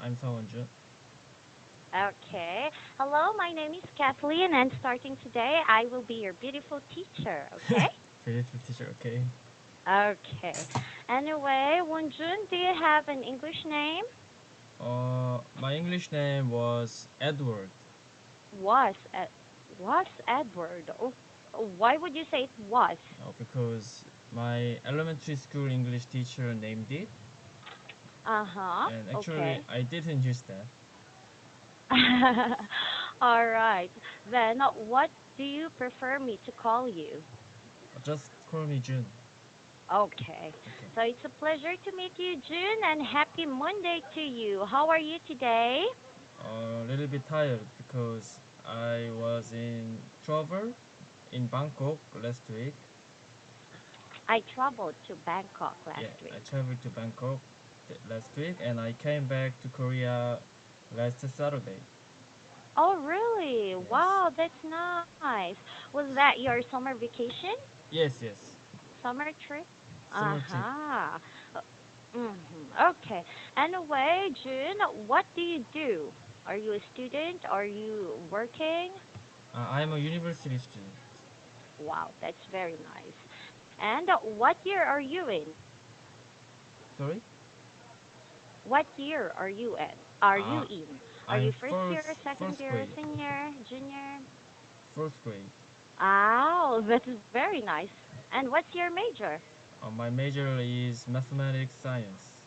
I'm Sawonjun. Okay. Hello, my name is Kathleen, and starting today, I will be your beautiful teacher. Okay? Beautiful teacher, okay. Okay. Anyway, Wonjun, do you have an English name? My English name was Edward. Was was Edward? Oh, why would you say it was? Because my elementary school English teacher named it, Uh huh. and actually Okay. I didn't use that. All right. Then, what do you prefer me to call you? Just call me Jun. Okay. Okay. So it's a pleasure to meet you, June, and happy Monday to you. How are you today? A little bit tired because I was in travel in Bangkok last week. I traveled to Bangkok Yeah, last I week. traveled to Bangkok last week and I came back to Korea last Saturday. Oh, really? Yes. Wow, that's nice. Was that your summer vacation? Yes, yes. Summer trip? Summer trip. Uh-huh. Okay. Anyway, June, what do you do? Are you a student? Are you working? I'm a university student. Wow, that's very nice. And what year are you in? Sorry? What year are you in? Are you Uh, in? Are I'm you first year, second first year, grade. senior, junior? First grade. Oh, that is very nice. And what's your major? My major is mathematics science.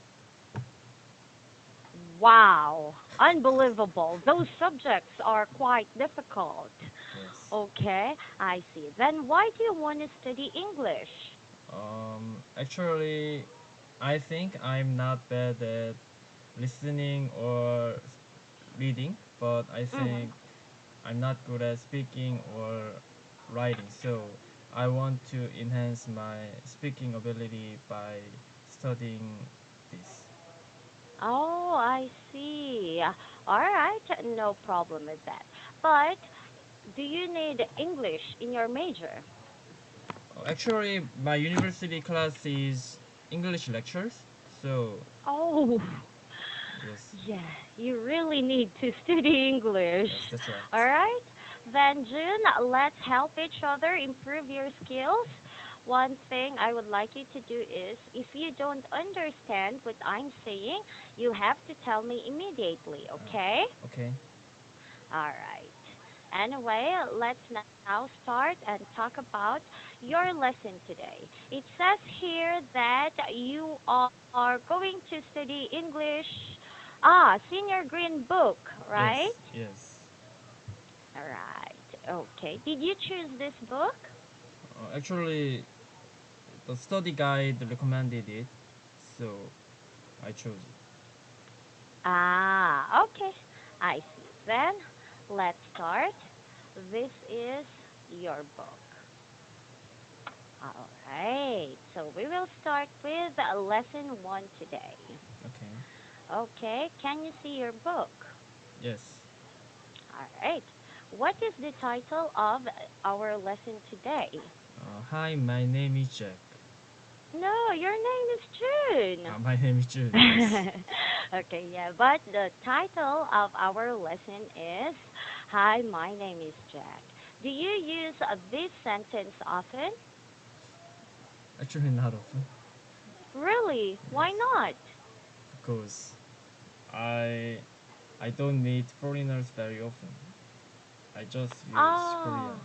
Wow, unbelievable. Those subjects are quite difficult. Yes. Okay, I see. Then why do you want to study English? Actually, I think I'm not bad at listening or reading, but I Mm-hmm. think I'm not good at speaking or writing. So I want to enhance my speaking ability by studying this. Oh, I see. All right, no problem with that. But do you need English in your major? Actually, my university class is English lectures. So Oh, yes, yeah, you really need to study English. yes, that's right. All right? Then, June, let's help each other improve your skills. One thing I would like you to do is if you don't understand what I'm saying, you have to tell me immediately, okay? Okay. All right. Anyway, let's now start and talk about your lesson today. It says here that you are going to study English. Senior Green Book, right? Yes, yes. All right. Okay. Did you choose this book? Actually, the study guide recommended it, so I chose it. Okay. I see. Then let's start. This is your book. All right. So we will start with lesson one today. Okay. Okay. Can you see your book? Yes. All right. What is the title of our lesson today? Hi, my name is Jack. No, your name is June. My name is June. Yes. Okay, yeah, but the title of our lesson is Hi, my name is Jack. Do you use this sentence often? Actually, not often. Really? Why Yes. not? Because I I don't meet foreigners very often. I just use Korean.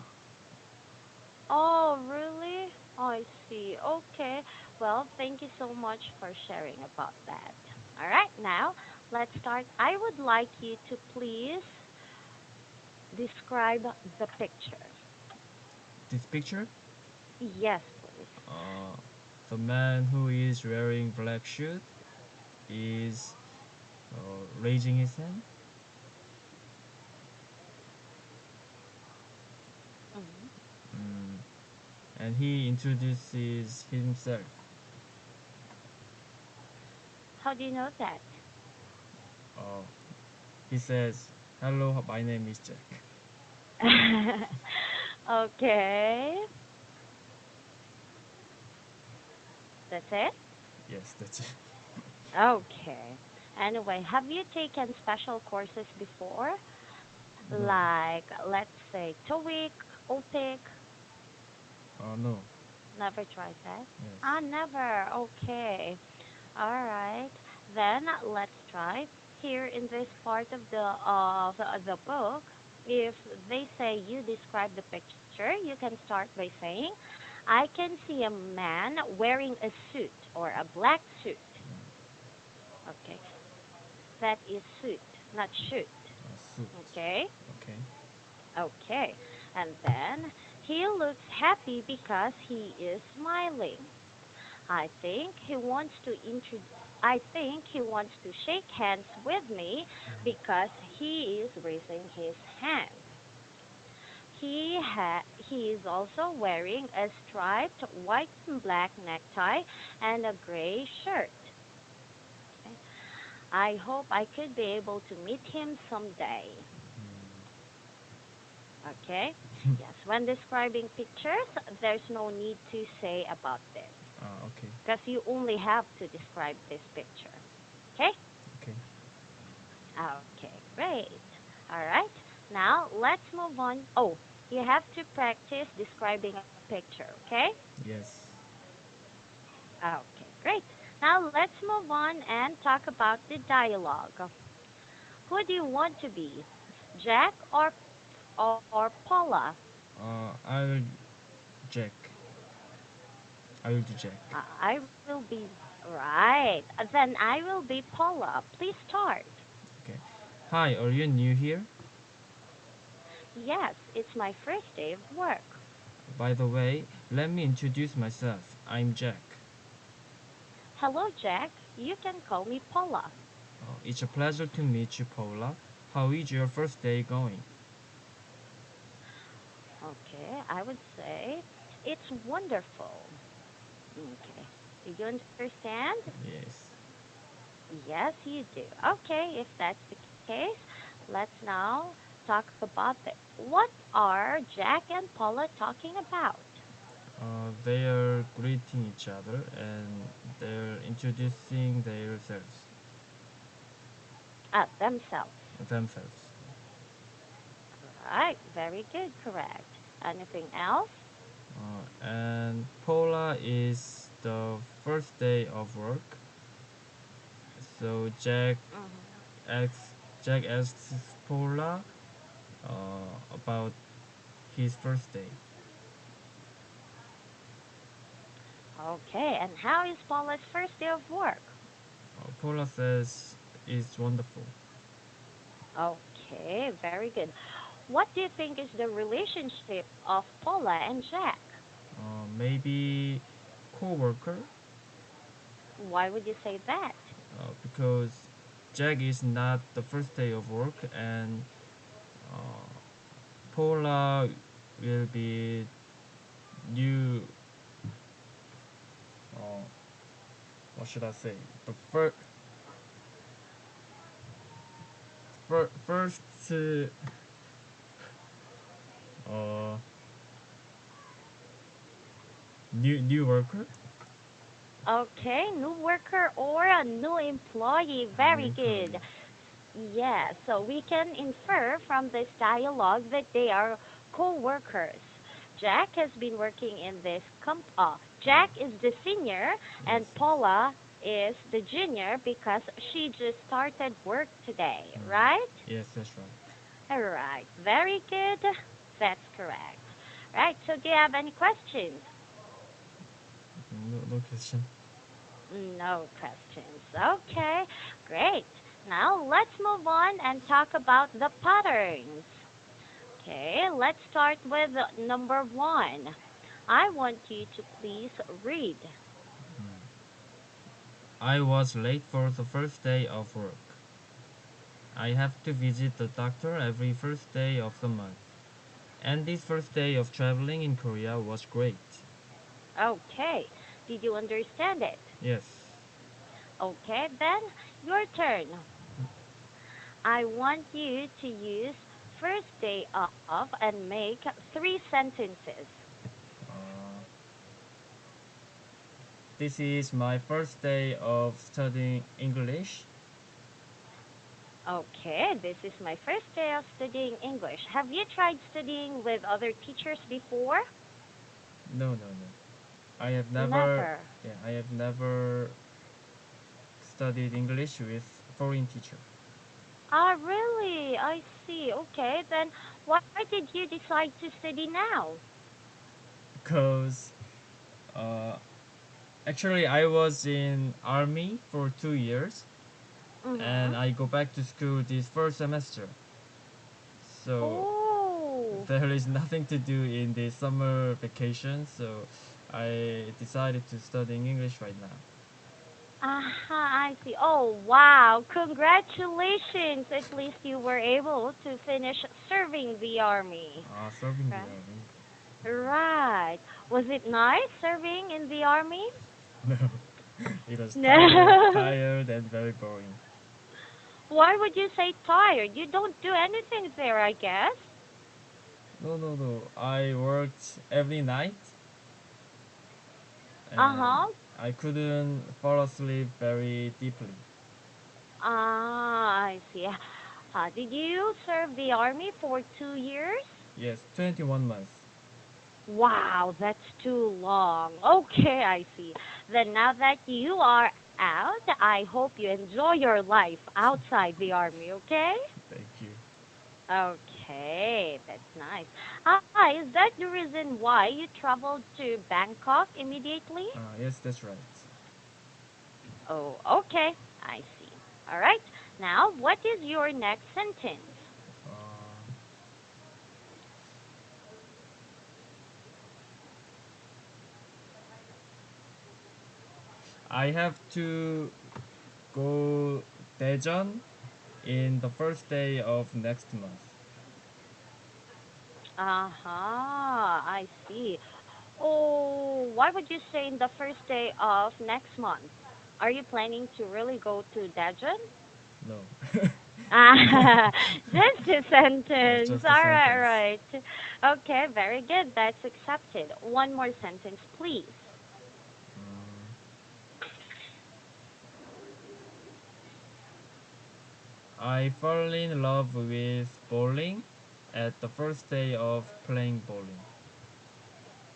Ah, oh, really? I see. Okay. Well, thank you so much for sharing about that. All right, now let's start. I would like you to please describe the picture. This picture, Yes, please. uh, the man who is wearing black suit is raising his hand, Hmm. mm, and he introduces himself. How do you know that? Uh, he says, "Hello, my name is Jack." Okay, that's it. Yes, that's it. Okay. Anyway, have you taken special courses before? No. Like, let's say, TOEIC, OPIC? No. Never tried that? Yes. Ah, never. Okay. All right. Then let's try. Here in this part of the book, if they say you describe the picture, you can start by saying, I can see a man wearing a suit or a black suit. Okay. That is suit, not shoot. Suit. Okay? Okay. Okay. And then he looks happy because he is smiling. I think he wants to intro- I think he wants to shake hands with me because he is raising his hand. He is also wearing a striped white and black necktie and a gray shirt. Okay. I hope I could be able to meet him someday. Okay? Yes, when describing pictures, there's no need to say about this Okay. because you only have to describe this picture. Okay? Okay. Okay, great. All right. Now let's move on. Oh, you have to practice describing a picture, okay? Yes. Okay, great. Now let's move on and talk about the dialogue. Who do you want to be? Jack or Paula? I will Jack. I will do Jack. I will be right. Then I will be Paula. Please start. Okay. Hi, are you new here? Yes, it's my first day of work. By the way, let me introduce myself. I'm Jack. Hello, Jack. You can call me Paula. It's a pleasure to meet you, Paula. How is your first day going? Okay, I would say it's wonderful. Okay. Do you understand? Yes. Yes, you do. Okay, if that's the case, let's now talk about it. What are Jack and Paula talking about? They are greeting each other and they're introducing themselves. Themselves. Themselves. Right, very good, correct. Anything else? And Paula is the first day of work. So Hmm. asks Jack asks Paula about his first day. Okay, and how is Paula's first day of work? Paula says it's wonderful. Okay, very good. What do you think is the relationship of Paula and Jack? Maybe co-worker Why would you say that? because Jack is not the first day of work and uh, Paula will be new. Uh, what should I say? The first uh, new worker. Okay, new worker or a new employee. New Very employee. good. Yeah, so we can infer from this dialogue that they are co-workers. Jack has been working in this Jack is the senior Yes, and yes. Paula is the junior because she just started work today, right? Yes, that's right. All right, very good. That's correct. Right, so do you have any questions? No question. No questions. Okay, great. Now let's move on and talk about the patterns. Okay, let's start with number one. I want you to please read. I was late for the first day of work. I have to visit the doctor every first day of the month. And this first day of traveling in Korea was great. Okay, did you understand it? Yes. Okay, then your turn. I want you to use first day of and make three sentences. Uh, this is my first day of studying English. Okay, this is my first day of studying English. Have you tried studying with other teachers before? No, no, no. I have never, Never. yeah, I have never studied English with foreign teacher Ah, really? I see. Okay, then why did you decide to study now? because uh, actually I was in army for 2 years Mm-hmm. and I go back to school this first semester. So Oh. there is nothing to do in the summer vacation, so I decided to study English right now. Aha, I see. Oh, wow. Congratulations. At least you were able to finish serving the army. Serving the Right? army. Right. Was it nice serving in the army? No, it was No. tired and very boring. Why would you say tired? You don't do anything there, I guess. No, no, no. I worked every night and Uh-huh. I couldn't fall asleep very deeply. Ah, I see. Did you serve the army for 2 years? Yes, 21 months. Wow, that's too long. Okay, I see. Then now that you are out, I hope you enjoy your life outside the army, okay? Thank you. Okay, that's nice. Is that the reason why you traveled to Bangkok immediately? Yes, that's right. Oh, okay, I see. All right. Now, what is your next sentence? Uh, I have to go Daejeon in the first day of next month. Uh-huh, I see. Oh, why would you say in the first day of next month? Are you planning to really go to Daejeon? No. Ah, just a sentence. Just a All right, sentence. right. Okay, very good. That's accepted. One more sentence, please. Mm, I fell in love with bowling at the first day of playing bowling.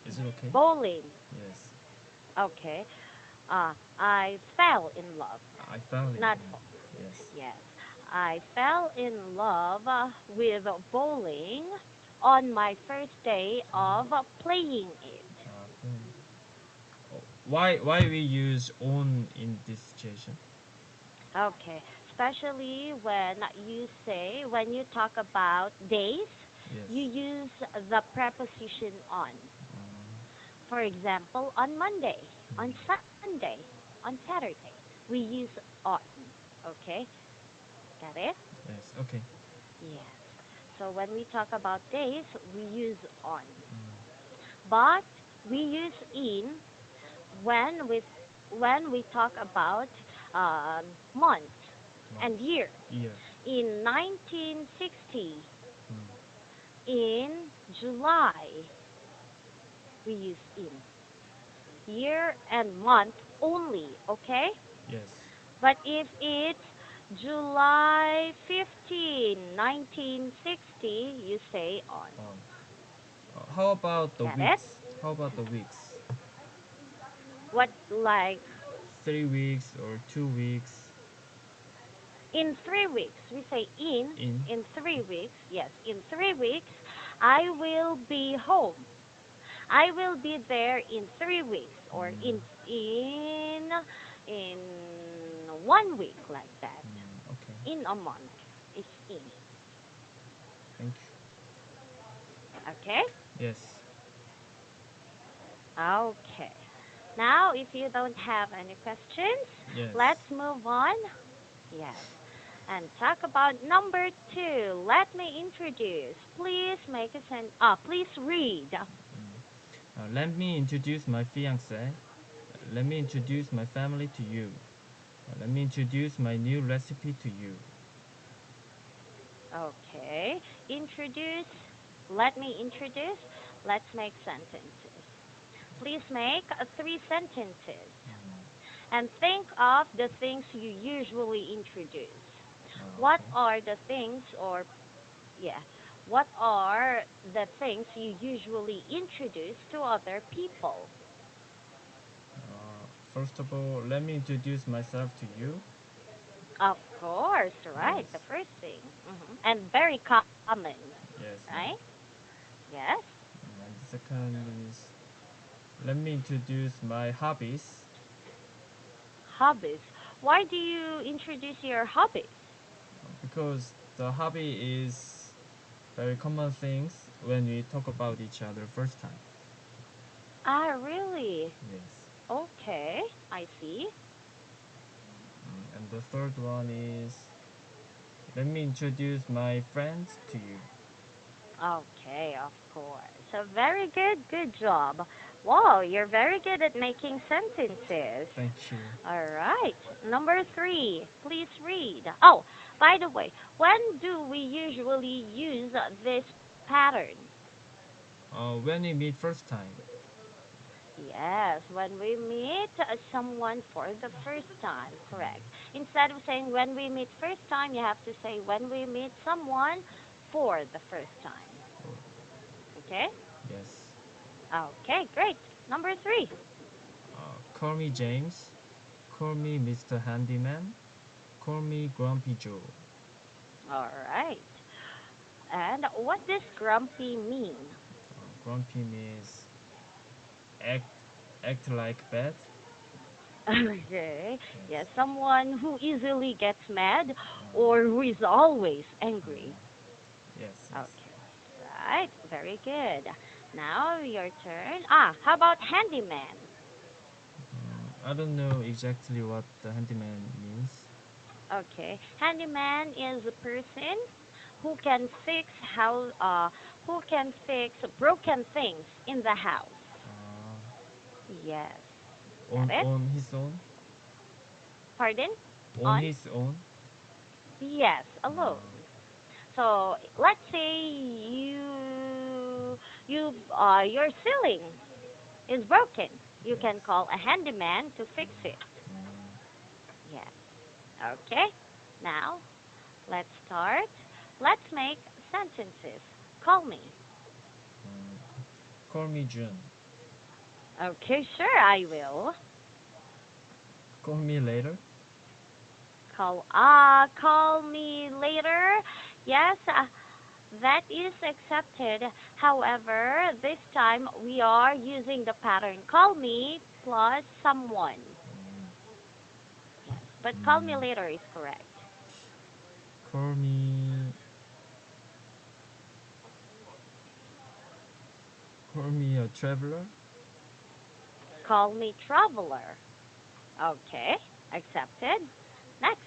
Is it okay? Bowling. Yes. Okay. I fell in love. I fell in. Not fall. Yes. Yes. I fell in love with bowling on my first day of playing it. Playing. Oh, why we use on in this situation? Okay. Especially when you talk about days, you Yes. use the preposition on. For example, on Monday, on Sunday, on Saturday, we use on. Okay? Got it? Yes. Okay. Yes. So when we talk about days, we use on. Mm, But we use in when we talk about months and months. year. Year. In 1960, Mm, in July, we use in. Year and month only, okay? yes. But if it's July 15, 1960, you say on. On. How about the Got it? weeks? How about the weeks? What, like 3 weeks or 2 weeks in 3 weeks? We say in. in 3 weeks. Yes, in 3 weeks, I will be home. I will be there in 3 weeks or in 1 week like that. Okay. In a month. It's in. Thank Okay? you. Yes. Okay. Now, if you don't have any questions, let's Yes. move on. Yes. And talk about number two. Let me introduce. Please make a please read. Let me introduce my fiance. Let me introduce my family to you. Let me introduce my new recipe to you. Okay. Introduce. Let me introduce. Let's make sentences. Please make 3 sentences and think of the things you usually introduce. What Okay. are the things, or yeah, what are the things you usually introduce to other people? First of all, let me introduce myself to you. Of course, right. Yes. The first thing, and very common, Yes. right? Yes. And the second is let me introduce my hobbies Hobbies. Why do you introduce your hobbies? because the hobby is very common things when we talk about each other first time. Ah, really? Yes. Okay, I see. And the third one is let me introduce my friends to you. Okay, of course. So very good, good job. Wow, you're very good at making sentences. Thank you. All right. Number three, please read. Oh, by the way, when do we usually use this pattern? When we meet first time. Yes, when we meet someone for the first time, correct. Instead of saying when we meet first time, you have to say when we meet someone for the first time. Oh, Okay? yes. Okay, great. Number three. Call me James. Call me Mr. Handyman. Call me Grumpy Joe. All right. And what does grumpy mean? Grumpy means act act like bad. Okay. Yes, Yes. someone who easily gets mad or who is always angry. Yes. Yes. Okay. Right. Very good. Now your turn. Ah, how about handyman? I don't know exactly what the handyman means. Okay. Handyman is a person who can fix how who can fix broken things in the house. Yes. Got it? On his own. Pardon? On On? his own. Yes, Uh, alone. So let's say your ceiling is broken. You yes. can call a handyman to fix it. Yes. Okay. Now let's start. Let's make sentences. Call me. Call me June. Okay, sure, I will. Call me later. Call me later. Yes, that is accepted. However, this time we are using the pattern call me plus someone. Yes, but call me Mm, later is correct. call me. Call me a traveler. Call me traveler. Okay, accepted. Next.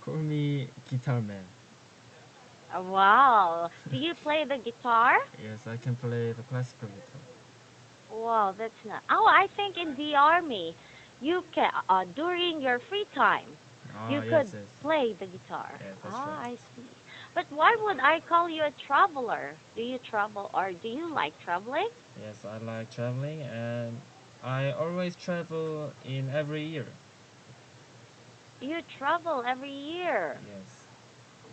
Call me guitar man. Wow. Do you play the guitar? Yes, I can play the classical guitar. Wow, that's not. Oh, I think in the army, you can during your free time, you Yes, could yes. play the guitar. Yes, that's Ah, right. I see. But why would I call you a traveler? Do you travel or do you like traveling? Yes, I like traveling and I always travel in every year. You travel every year. Yes.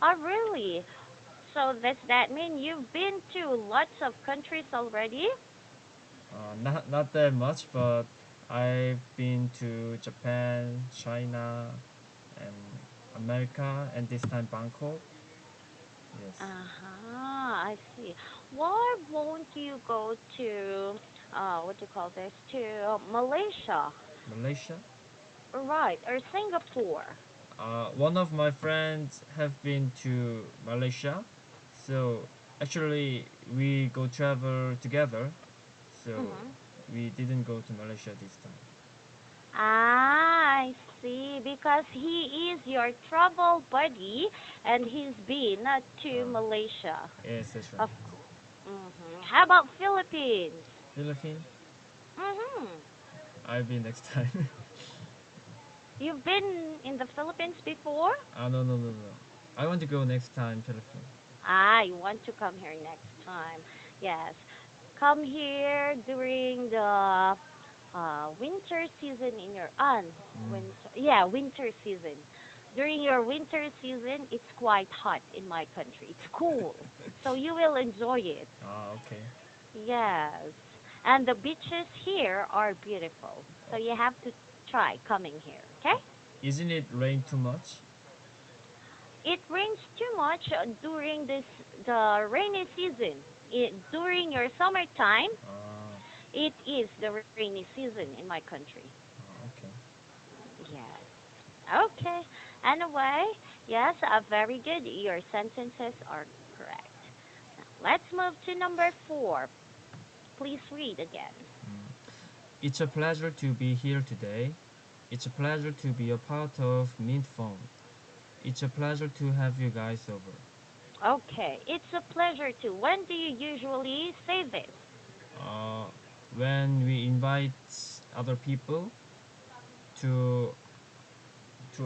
Oh, really? So does that mean you've been to lots of countries already? Not that much, but I've been to Japan, China, and America, and this time Bangkok. Yes. Uh-huh, I see. Why won't you go to, what do you call this, to Malaysia, Malaysia. right, or Singapore? One of my friends have been to Malaysia, so actually we go travel together. So Mm-hmm. we didn't go to Malaysia this time. Ah, I see. Because he is your travel buddy, and he's been to Uh, Malaysia. yes, that's right. Of Mm-hmm. How about Philippines? Philippines. Mm-hmm. I'll be next time. You've been in the Philippines before? No. I want to go next time Philippines. Ah, you want to come here next time. Yes. Come here during the winter season in your Mm. winter season. During your winter season, it's quite hot in my country. It's cool, so you will enjoy it. Ah, okay. Yes, and the beaches here are beautiful, so you have to try coming here. Okay? Isn't it rain too much? It rains too much during this the rainy season. During your summertime, Ah, it is the rainy season in my country. okay. Yes. Okay. Anyway, yes, very good. Your sentences are correct. Now, let's move to number four. Please read again. Mm. It's a pleasure to be here today. It's a pleasure to be a part of Mint Phone. It's a pleasure to have you guys over. Okay. It's a pleasure to. When do you usually say this? Uh, when we invite other people to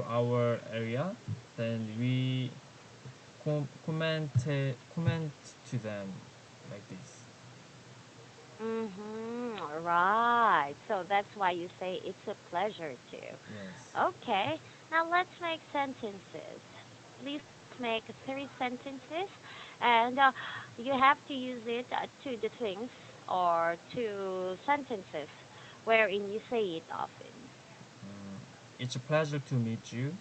our area, then we comment to them like this. Mm-hmm. Right. So that's why you say it's a pleasure to. Yes. Okay. Now let's make sentences. Please make three sentences, and you have to use it to the things or to sentences wherein you say it often. Mm, it's a pleasure to meet you.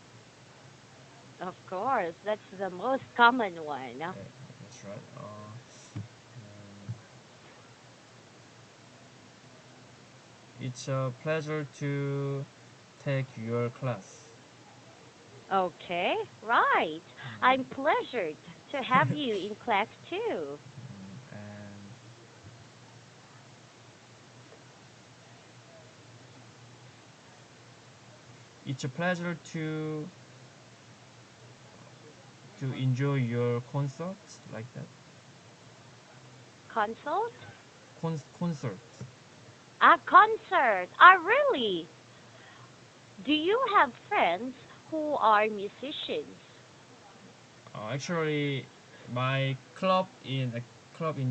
Of course, that's the most common one. That's right. It's a pleasure to take your class. Okay, right. I'm pleasured to have you in class too. And it's a pleasure to enjoy your concert like that. Consult? Concert. A concert. Ah, really? Do you have friends who are musicians? Actually, my club in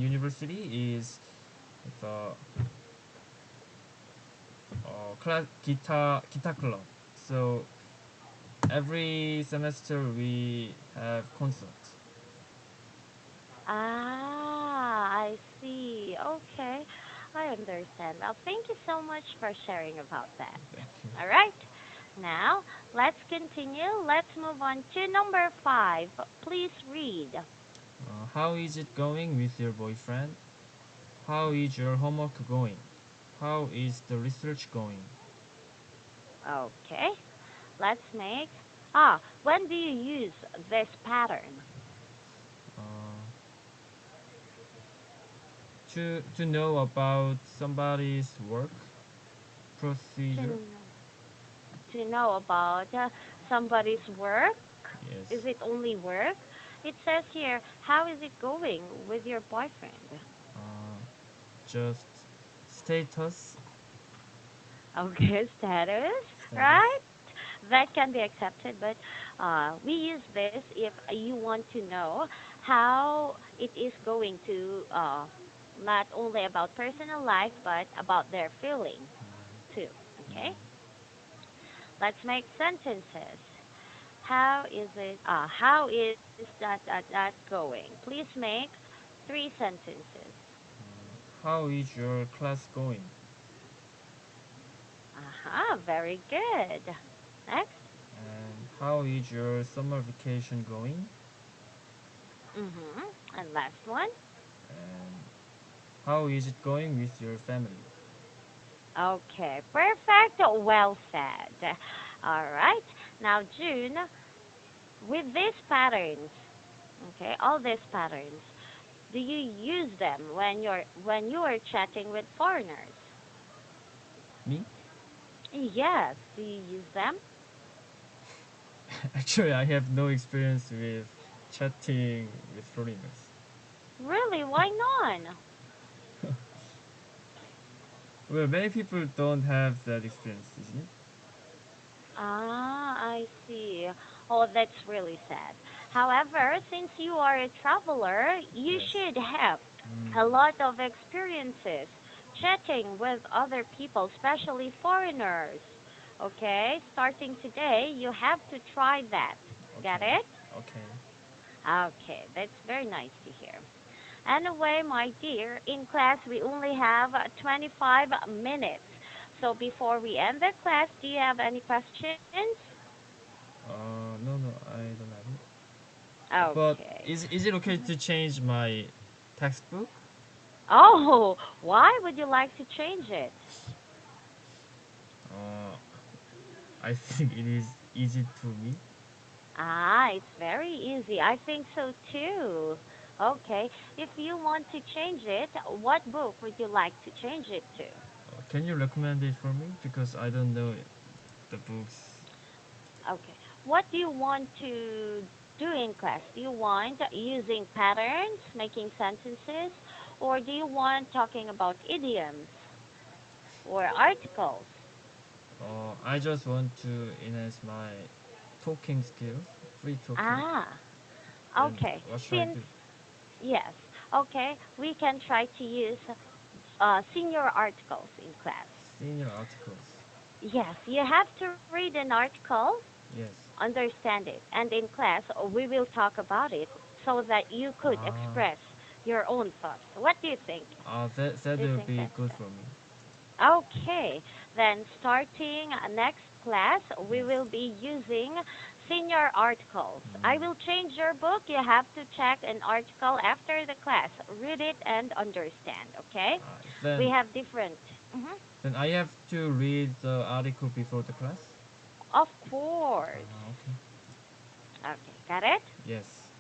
university is the class guitar club. So every semester we have concerts. Ah, I see. Okay, I understand. Well, thank you so much for sharing about that. Thank you. All right, now let's continue. Let's move on to number five. Please read. How is it going with your boyfriend? How is your homework going? How is the research going? Okay, let's make. When do you use this pattern? Uh, to know about somebody's work To procedure. know, to know about somebody's work? Is Yes. it only work? It says here, how is it going with your boyfriend? Uh, just status. Okay, status, Status. right? That can be accepted, but we use this if you want to know how it is going to not only about personal life, but about their feelings too. Okay, let's make sentences. How is that going? Please make three sentences. How is your class going? Aha, very good. Next. And how is your summer vacation going? Mm-hmm. And last one. And how is it going with your family? Okay, perfect. Well said. All right. Now, June, with these patterns, okay, all these patterns, do you use them when you are chatting with foreigners? Me? Yes. Do you use them? Actually, I have no experience with chatting with foreigners. Really? Why not? Well, many people don't have that experience, isn't it? Ah, I see. Oh, that's really sad. However, since you are a traveler, you Yes. should have Mm, a lot of experiences chatting with other people, especially foreigners. Okay, starting today, you have to try that. Get Okay. it? Okay. Okay, that's very nice to hear. Anyway, my dear, in class we only have 25 minutes. So before we end the class, do you have any questions? No, no, I don't have it. But Okay. is it okay Mhm. to change my textbook? Oh, why would you like to change it? Uh, I think it is easy to me. Ah, it's very easy. I think so too. Okay. If you want to change it, what book would you like to change it to? Can you recommend it for me? Because I don't know the books. Okay. What do you want to do in class? Do you want using patterns, making sentences, or do you want talking about idioms or articles? I just want to enhance my talking skills, free talking. Ah, Then okay. what should I Since, do? yes, okay, we can try to use senior articles in class. Senior articles. Yes, you have to read an article, Yes. understand it, and in class we will talk about it so that you could Ah, express your own thoughts. What do you think? that Do you will think be that's good good? for me. Okay, then starting next class, we Yes. will be using senior articles. I will Mm. change your book. You have to check an article after the class. Read it and understand, okay? Uh, We then have different. then I have to read the article before the class. Of course. Okay. Okay, got it? Yes.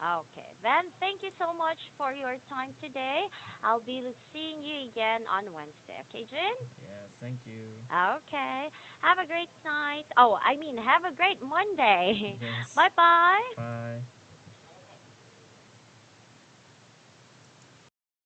Okay, then thank you so much for your time today. I'll be seeing you again on Wednesday, okay, Jin? Yes. Thank you. Okay. Have a great night. Oh, I mean, have a great Monday. Yes. Bye bye. Bye.